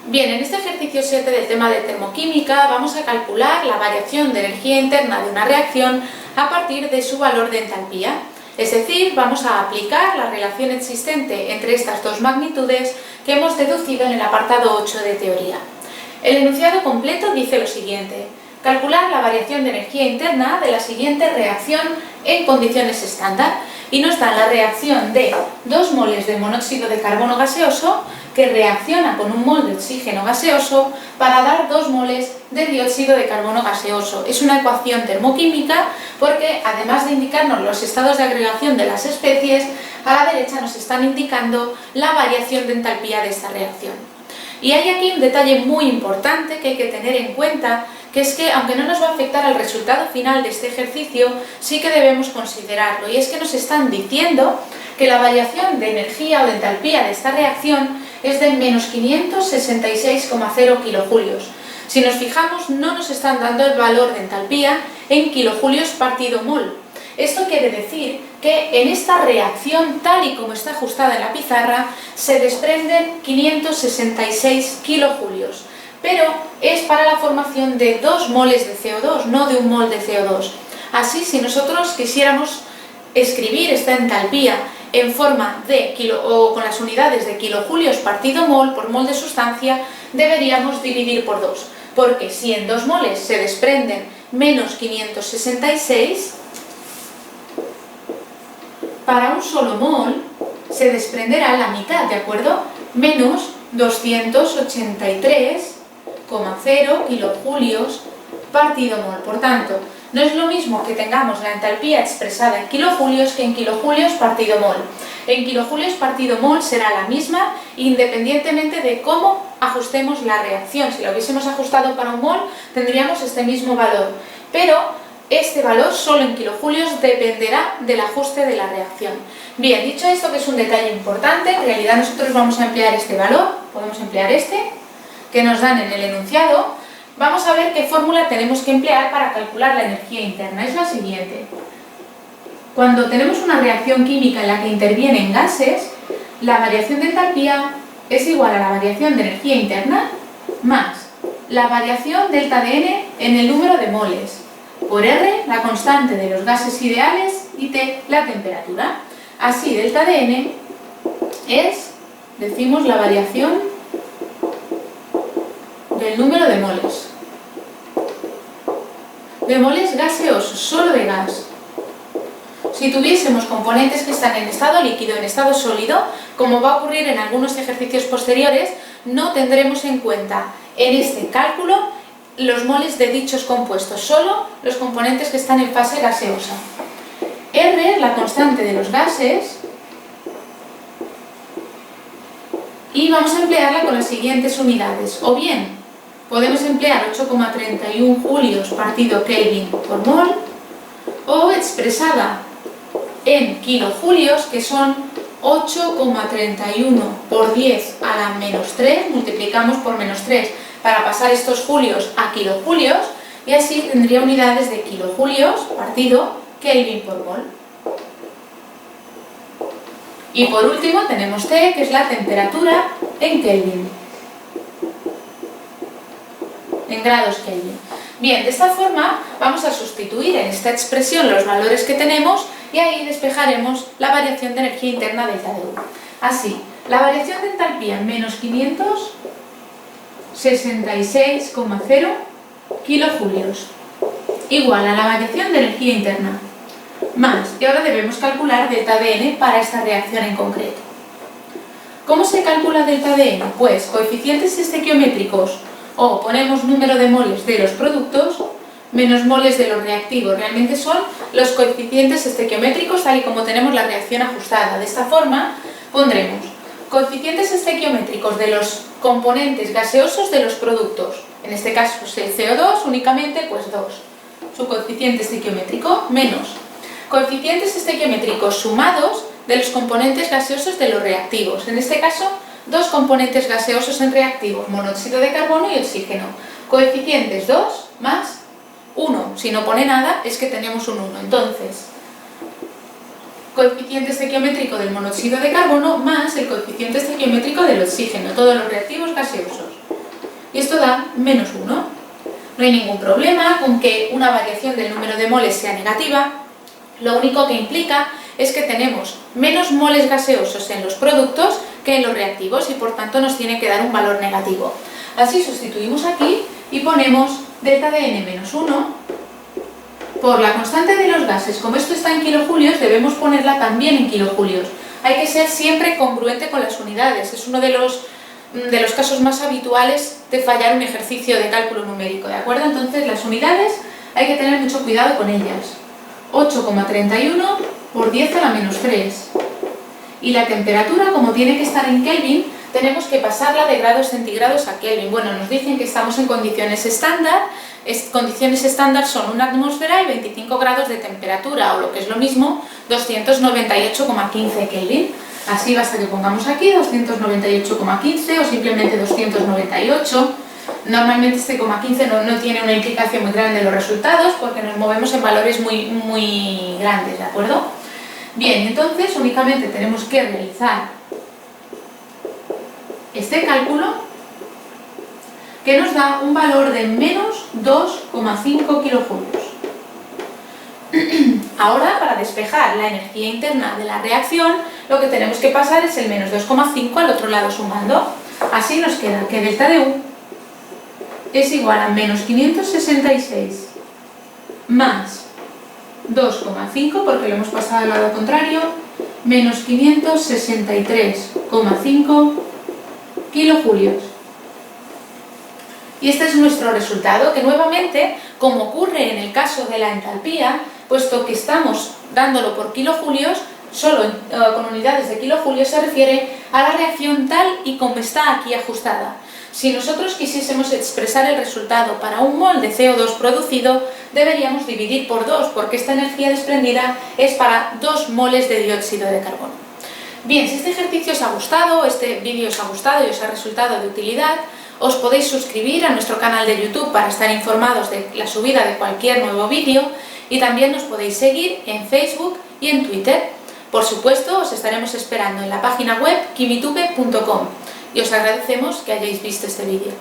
Bien, en este ejercicio 7 del tema de termoquímica vamos a calcular la variación de energía interna de una reacción a partir de su valor de entalpía. Es decir, vamos a aplicar la relación existente entre estas dos magnitudes que hemos deducido en el apartado 8 de teoría. El enunciado completo dice lo siguiente: calcular la variación de energía interna de la siguiente reacción en condiciones estándar, y nos da la reacción de 2 moles de monóxido de carbono gaseoso que reacciona con 1 mol de oxígeno gaseoso para dar 2 moles de dióxido de carbono gaseoso. Es una ecuación termoquímica porque, además de indicarnos los estados de agregación de las especies, a la derecha nos están indicando la variación de entalpía de esta reacción. Y hay aquí un detalle muy importante que hay que tener en cuenta, que es que, aunque no nos va a afectar al resultado final de este ejercicio, sí que debemos considerarlo, y es que nos están diciendo que la variación de energía o de entalpía de esta reacción es de menos 566,0 kilojulios. Si nos fijamos, no nos están dando el valor de entalpía en kilojulios partido mol. Esto quiere decir que en esta reacción, tal y como está ajustada en la pizarra, se desprenden 566 kilojulios, pero es para la formación de 2 moles de CO2, no de 1 mol de CO2. Así, si nosotros quisiéramos escribir esta entalpía en forma de o con las unidades de kilojulios partido mol por mol de sustancia, deberíamos dividir por 2, porque si en 2 moles se desprenden menos 566, para un solo mol se desprenderá la mitad, ¿de acuerdo? Menos 283,0 kilojulios partido mol. Por tanto, no es lo mismo que tengamos la entalpía expresada en kilojulios que en kilojulios partido mol. En kilojulios partido mol será la misma independientemente de cómo ajustemos la reacción. Si la hubiésemos ajustado para 1 mol, tendríamos este mismo valor, pero este valor solo en kilojulios dependerá del ajuste de la reacción. Bien, dicho esto, que es un detalle importante, en realidad nosotros vamos a emplear este valor, podemos emplear este, que nos dan en el enunciado. Vamos a ver qué fórmula tenemos que emplear para calcular la energía interna. Es la siguiente: cuando tenemos una reacción química en la que intervienen gases, la variación de entalpía es igual a la variación de energía interna más la variación delta de N en el número de moles, por R, la constante de los gases ideales, y T, la temperatura. Así, delta de N es, decimos, la variación del número de moles. De moles gaseosos, solo de gas. Si tuviésemos componentes que están en estado líquido, en estado sólido, como va a ocurrir en algunos ejercicios posteriores, no tendremos en cuenta en este cálculo los moles de dichos compuestos, solo los componentes que están en fase gaseosa. R es la constante de los gases y vamos a emplearla con las siguientes unidades. O bien podemos emplear 8,31 julios partido Kelvin por mol, o expresada en kilojulios, que son 8,31 por 10 a la menos 3, multiplicamos por menos 3 para pasar estos julios a kilojulios, y así tendría unidades de kilojulios partido Kelvin por mol. Y por último tenemos T, que es la temperatura en Kelvin, en grados Kelvin. Bien, de esta forma vamos a sustituir en esta expresión los valores que tenemos y ahí despejaremos la variación de energía interna delta de U. Así, la variación de entalpía en menos 566,0 kilojulios igual a la variación de energía interna más, y ahora debemos calcular delta de N para esta reacción en concreto. ¿Cómo se calcula delta de N? Pues coeficientes estequiométricos, o ponemos número de moles de los productos menos moles de los reactivos. Realmente son los coeficientes estequiométricos tal y como tenemos la reacción ajustada. De esta forma pondremos coeficientes estequiométricos de los componentes gaseosos de los productos. En este caso el CO2 únicamente, pues 2, su coeficiente estequiométrico, menos coeficientes estequiométricos sumados de los componentes gaseosos de los reactivos. En este caso, 2 componentes gaseosos en reactivos, monóxido de carbono y oxígeno. Coeficientes 2 más 1. Si no pone nada, es que tenemos un 1. Entonces, coeficiente estequiométrico del monóxido de carbono más el coeficiente estequiométrico del oxígeno, todos los reactivos gaseosos. y esto da menos 1. No hay ningún problema con que una variación del número de moles sea negativa, lo único que implica es que tenemos menos moles gaseosos en los productos que en los reactivos y por tanto nos tiene que dar un valor negativo. Así sustituimos aquí y ponemos delta de n menos 1 por la constante de los gases. Como esto está en kilojulios, debemos ponerla también en kilojulios. Hay que ser siempre congruente con las unidades, es uno de los casos más habituales de fallar un ejercicio de cálculo numérico, ¿de acuerdo? Entonces las unidades hay que tener mucho cuidado con ellas. 8,31 por 10 a la menos 3. Y la temperatura, como tiene que estar en Kelvin, tenemos que pasarla de grados centígrados a Kelvin. Bueno, nos dicen que estamos en condiciones estándar. Condiciones estándar son una atmósfera y 25 grados de temperatura, o lo que es lo mismo, 298,15 Kelvin. Así basta que pongamos aquí 298,15 o simplemente 298. Normalmente este 0,15 no tiene una implicación muy grande en los resultados porque nos movemos en valores muy grandes, ¿de acuerdo? Bien, entonces únicamente tenemos que realizar este cálculo que nos da un valor de menos 2,5 kilojulios. Ahora, para despejar la energía interna de la reacción, lo que tenemos que pasar es el menos 2,5 al otro lado sumando. Así nos queda que delta de U es igual a menos 566 más 2,5, porque lo hemos pasado al lado contrario, menos 563,5 kilojulios. Y este es nuestro resultado, que nuevamente, como ocurre en el caso de la entalpía, puesto que estamos dándolo por kilojulios, solo con unidades de kilojulios, se refiere a la reacción tal y como está aquí ajustada. Si nosotros quisiésemos expresar el resultado para un mol de CO2 producido, deberíamos dividir por 2, porque esta energía desprendida es para 2 moles de dióxido de carbono. Bien, si este ejercicio os ha gustado, este vídeo os ha gustado y os ha resultado de utilidad, os podéis suscribir a nuestro canal de YouTube para estar informados de la subida de cualquier nuevo vídeo y también nos podéis seguir en Facebook y en Twitter. Por supuesto, os estaremos esperando en la página web kimitube.com y os agradecemos que hayáis visto este vídeo.